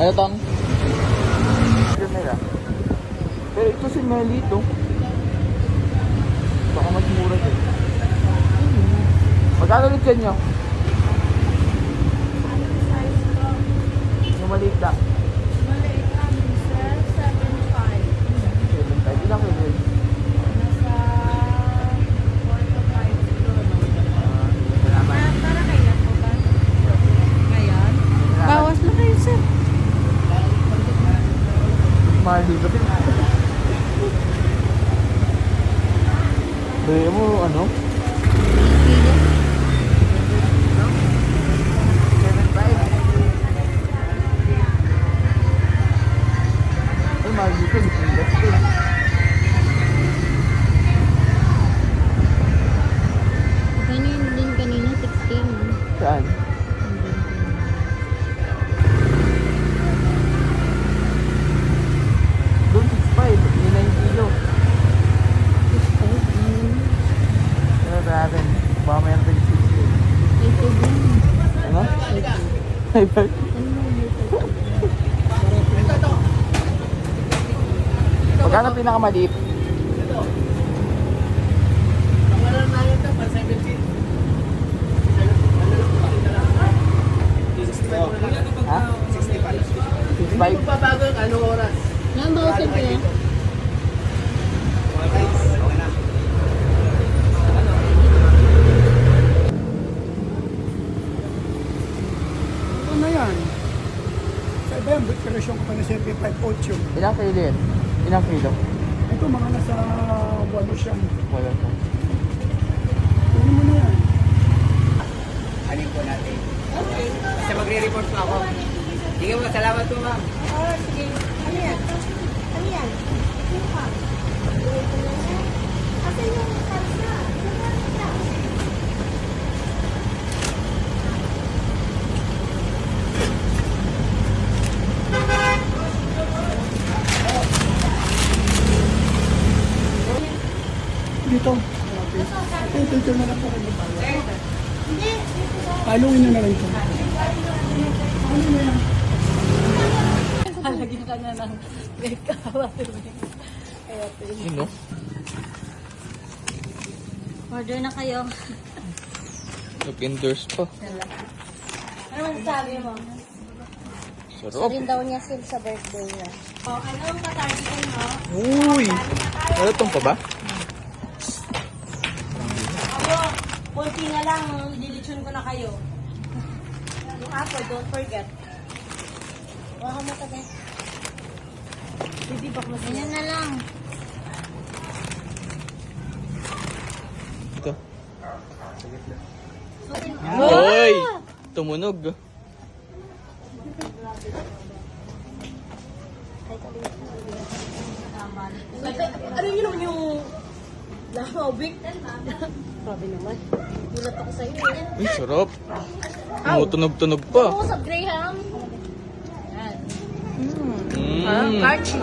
Ano tong? Nila. Pero ito si Melly ito. Baka mas mura din. Magkano ulit yan nyo? Yung maliit lang. Maliit namin, sir. 7.5. 7.5. Ilang kilo yun? Nasa 4 to 5 siguro. Salamat. Para kailan po ba? Ngayon? Bawas na kayo, sir. Mahal dito din. Baya mo ano? 7.5. Ay, mahal dito. Ganyan din kanina, 16. Saan? Doon 6.5. Hindi 9 kilo. Pero natin. Baka mayroon tayo 6 kilo. Ano? Ay, bakit? Magkano pinakamaliit? Ha? 65? Babago yung anong oras? Nambawasan ko yan. Ano yan? Sa iba yan, presyon ko pa na 75.8. Ilang kilo yan? Ilang kilo? Ito mga nasa 8 siyang. Wala pa. Kunin mo na yan. Alin po natin. Okay. Kasi magre-report po ako. Sige po, salamat po ma'am. Oh, sige. Ano yan? Ano yan? Kasi yung kalsa. Dito. Okay. Ito na lang po kayo. Talungin nyo na lang ito. Ano na yan? Halagyan ka na ng make-up. Sino? Order na kayo. Nag-endorse pa. Ano masasabi mo? Sarap. Rin daw niya sil sa birthday niya. Oh, ano ang katargetan mo? Uy! Malatong pa ba? Ako, konti na lang, dilitsyon ko na kayo. Yung apple, don't forget. Waka mo tabi. Bibibak mo siya. na lang. Ito. Uy! Tumunog. Ano yun naman yung lamawbik? Grabe naman. Gulat ako sa'yo eh. Uy, sarap. Tumutunog-tunog pa. Oo, sa Graham. Yan. Mm. Archie.